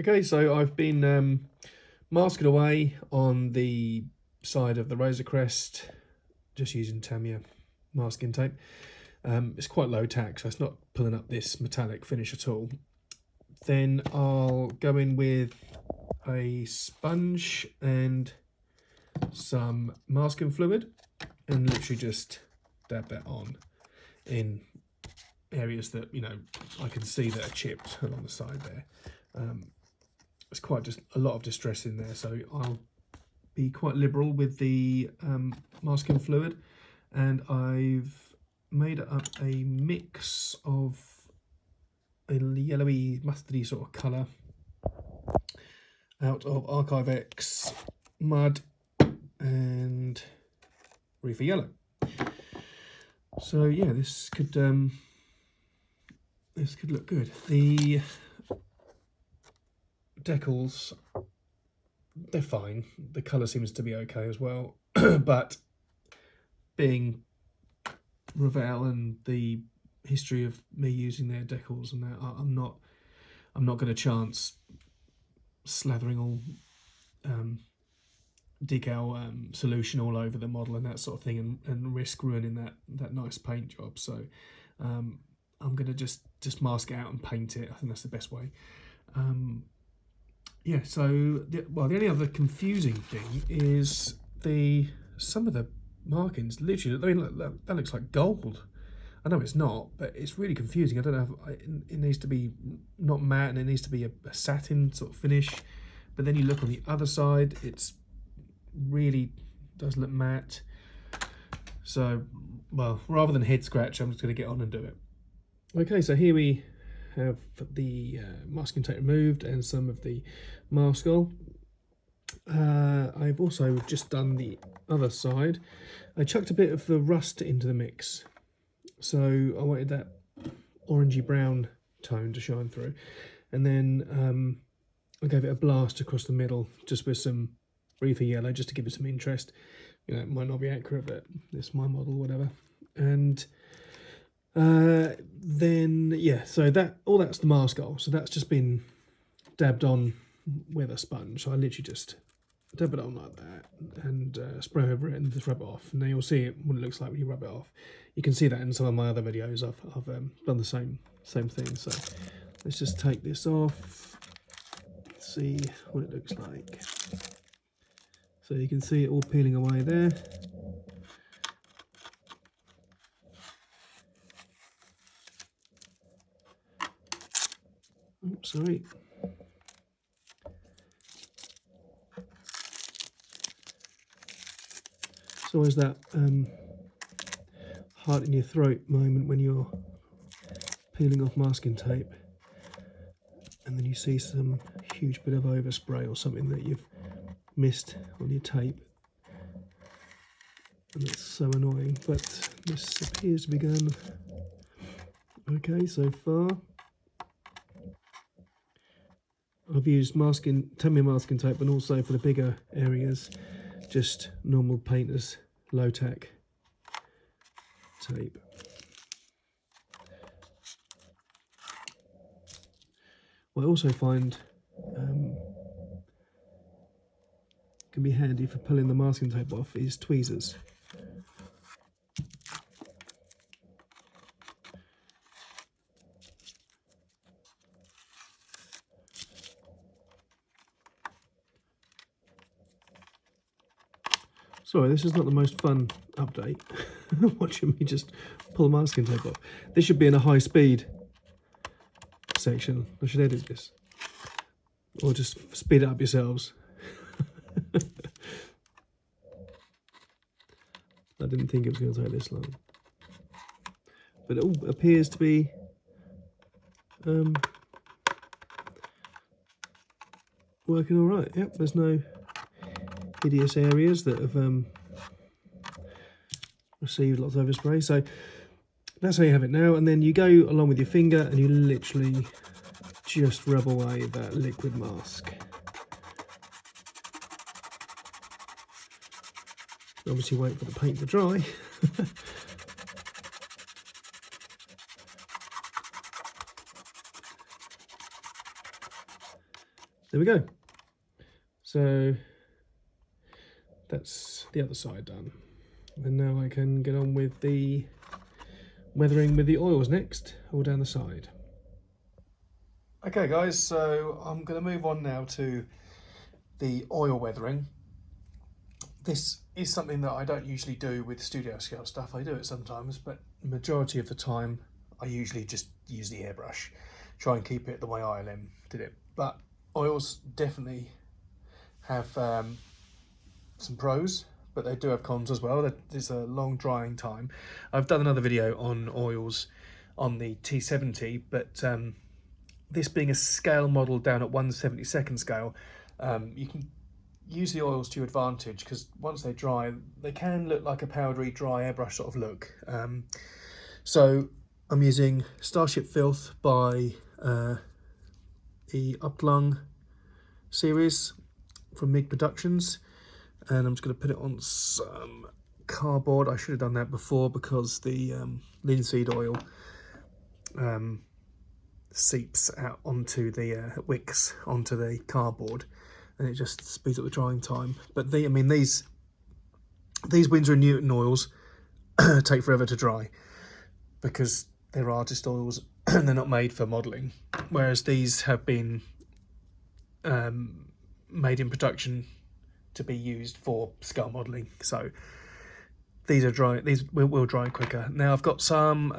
Okay, so I've been masking away on the side of the Razor Crest, just using Tamiya masking tape. It's quite low tack, so it's not pulling up this metallic finish at all. Then I'll go in with a sponge and some masking fluid and literally just dab that on in areas that, I can see that are chipped along the side there. It's quite just a lot of distress in there, so I'll be quite liberal with the masking fluid, and I've made up a mix of a yellowy mustardy sort of colour out of Archive X, mud and Reefer Yellow. So yeah, this could look good. The decals, they're fine. The colour seems to be okay as well, but being Revell and the history of me using their decals and that, I'm not going to chance slathering all decal solution all over the model and that sort of thing, and risk ruining that nice paint job. So I'm going to just mask it out and paint it. I think that's the best way. Yeah, so the only other confusing thing is some of the markings. Literally, that looks like gold. I know it's not, but it's really confusing. I don't know if it needs to be not matte and it needs to be a satin sort of finish. But then you look on the other side, it's really does look matte. So, well, rather than head scratch, I'm just going to get on and do it. Okay, so here we have the masking tape removed and some of the mask oil. I've also just done the other side. I chucked a bit of the rust into the mix, so I wanted that orangey brown tone to shine through, and then I gave it a blast across the middle just with some Reefer Yellow just to give it some interest. It might not be accurate, but it's my model, whatever. And then yeah, so that's the mask oil. So that's just been dabbed on with a sponge. So I literally just dab it on like that and spray over it and just rub it off. And then you'll see what it looks like when you rub it off. You can see that in some of my other videos. I've done the same thing. So let's just take this off. See what it looks like. So you can see it all peeling away there. Oops, sorry. It's always that heart in your throat moment when you're peeling off masking tape and then you see some huge bit of overspray or something that you've missed on your tape, and it's so annoying. But this appears to be going okay so far. I've used Tamiya masking tape, and also for the bigger areas just normal painter's low tack tape. What I also find can be handy for pulling the masking tape off is tweezers. Sorry, this is not the most fun update. Watching me just pull masking tape off. This should be in a high speed section. I should edit this. Or just speed it up yourselves. I didn't think it was going to take this long. But it all appears to be working all right. Yep, there's no hideous areas that have received lots of overspray. So that's how you have it now. And then you go along with your finger and you literally just rub away that liquid mask. Obviously wait for the paint to dry. there we go. So that's the other side done. And now I can get on with the weathering with the oils next, all down the side. Okay guys, so I'm going to move on now to the oil weathering. This is something that I don't usually do with studio scale stuff. I do it sometimes, but the majority of the time I usually just use the airbrush. Try and keep it the way ILM did it. But oils definitely have some pros, but they do have cons as well. There's a long drying time. I've done another video on oils on the T70, but this being a scale model down at 1/72nd scale, you can use the oils to your advantage, because once they dry, they can look like a powdery dry airbrush sort of look. So I'm using Starship Filth by the Uplung series from MIG Productions, and I'm just going to put it on some cardboard. I should have done that before, because the linseed oil seeps out onto the wicks onto the cardboard, and it just speeds up the drying time. But I mean these Winsor & Newton oils take forever to dry, because they're artist oils and they're not made for modelling, whereas these have been made in production to be used for scale modelling. So these are dry. These will dry quicker. Now I've got some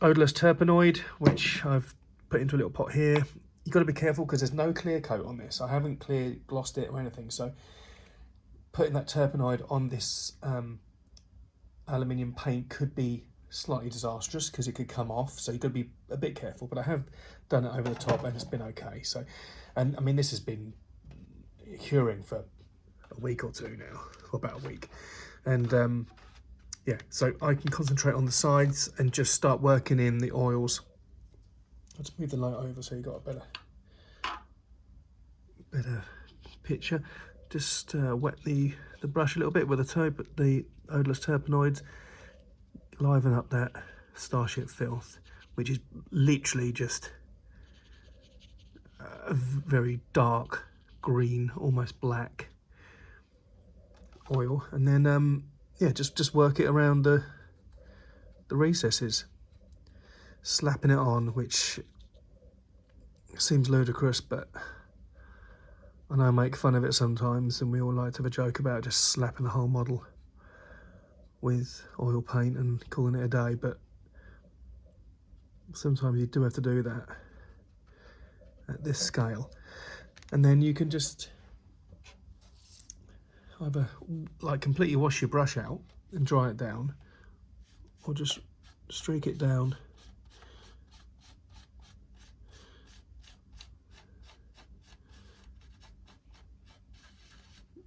odorless terpenoid, which I've put into a little pot here. You've got to be careful because there's no clear coat on this. I haven't clear glossed it or anything, so putting that terpenoid on this aluminium paint could be slightly disastrous, because it could come off, so you've got to be a bit careful. But I have done it over the top and it's been okay. So, and I mean, this has been curing for a week or two now, or about a week, and yeah, so I can concentrate on the sides and just start working in the oils. Let's move the light over so you've got a better picture. Just wet the brush a little bit with the odorless terpenoids, liven up that Starship Filth, which is literally just a very dark green, almost black oil, and then yeah, just work it around the recesses, slapping it on, which seems ludicrous, but I know I make fun of it sometimes, and we all like to have a joke about just slapping the whole model with oil paint and calling it a day, but sometimes you do have to do that at this scale. And then you can just either like completely wash your brush out and dry it down, or just streak it down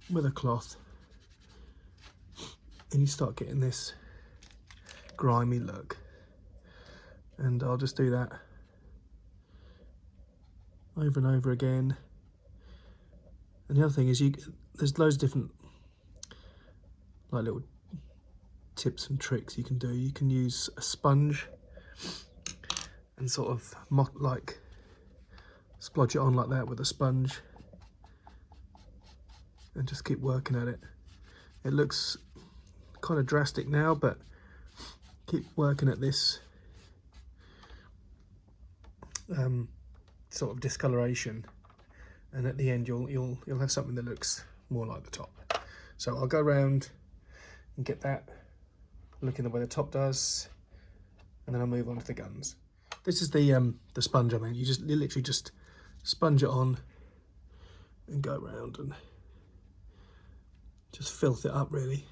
with a cloth, and you start getting this grimy look. And I'll just do that over and over again. And the other thing is, there's loads of different like little tips and tricks you can do. You can use a sponge and sort of like splodge it on like that with a sponge, and just keep working at it. It looks kind of drastic now, but keep working at this sort of discoloration, and at the end you'll have something that looks more like the top. So I'll go around and get that looking the way the top does, and then I'll move on to the guns. This is the sponge. I mean, you literally just sponge it on and go around and just filth it up, really.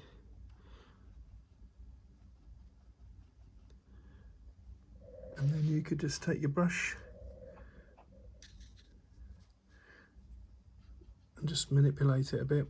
And then you could just take your brush and just manipulate it a bit.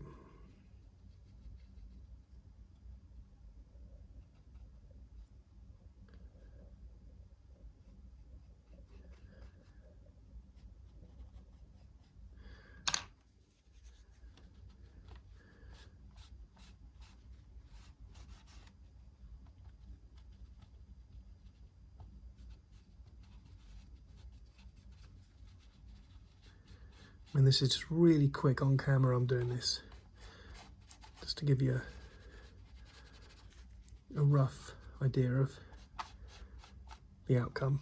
And this is just really quick on camera. I'm doing this just to give you a rough idea of the outcome.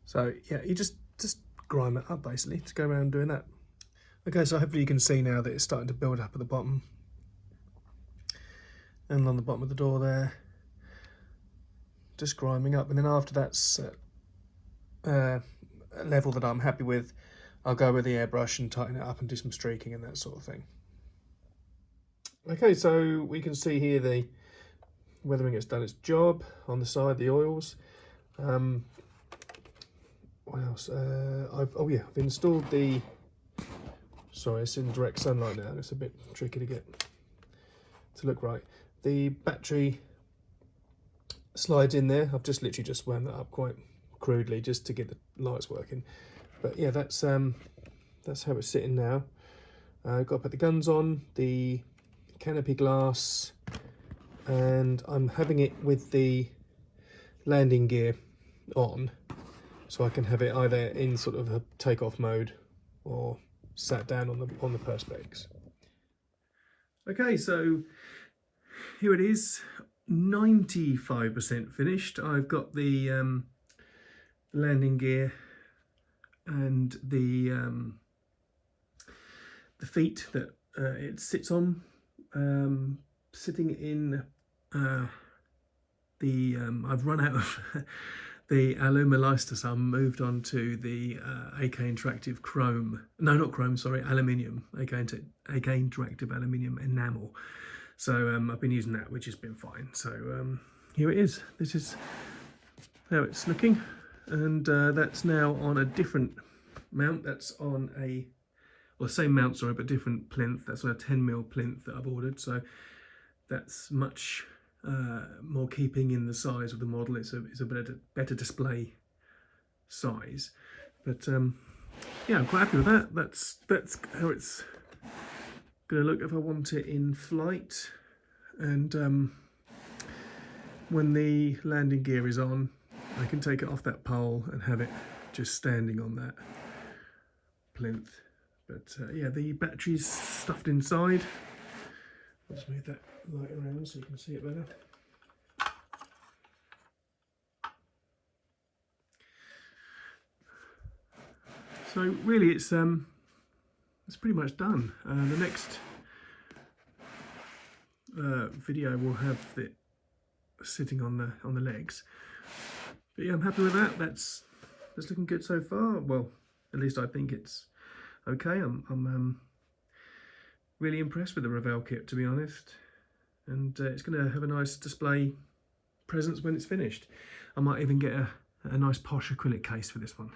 So yeah, you just grime it up basically to go around doing that. Okay, so hopefully you can see now that it's starting to build up at the bottom and on the bottom of the door there, just griming up. And then after that's a level that I'm happy with, I'll go with the airbrush and tighten it up and do some streaking and that sort of thing. Okay, so we can see here the weathering has done its job on the side, the oils. What else? I've installed the, sorry, it's in direct sunlight now, it's a bit tricky to get to look right. The battery slides in there. I've just literally just wound that up quite crudely just to get the lights working. But yeah, that's how it's sitting now. I've got to put the guns on, the canopy glass, and I'm having it with the landing gear on, so I can have it either in sort of a takeoff mode or sat down on the perspex. Okay, so here it is, 95% finished. I've got the landing gear and the feet that it sits on, sitting in I've run out of the Alumilister, so I moved on to the AK Interactive Chrome, no not Chrome, sorry, aluminium, AK Interactive aluminium enamel. So I've been using that, which has been fine. So here it is. This is how it's looking, and that's now on a different mount. That's on a, well, same mount, sorry, but different plinth. That's on a 10mm plinth that I've ordered. So that's much more keeping in the size of the model. It's a better display size. But yeah, I'm quite happy with that. That's how it's going to look if I want it in flight. And when the landing gear is on, I can take it off that pole and have it just standing on that plinth. But yeah, the battery's stuffed inside. I'll just move that light around so you can see it better. So really, it's pretty much done. The next video will have it sitting on the legs. But yeah, I'm happy with that. That's looking good so far. Well, at least I think it's okay. I'm really impressed with the Revell kit, to be honest, and it's going to have a nice display presence when it's finished. I might even get a nice posh acrylic case for this one.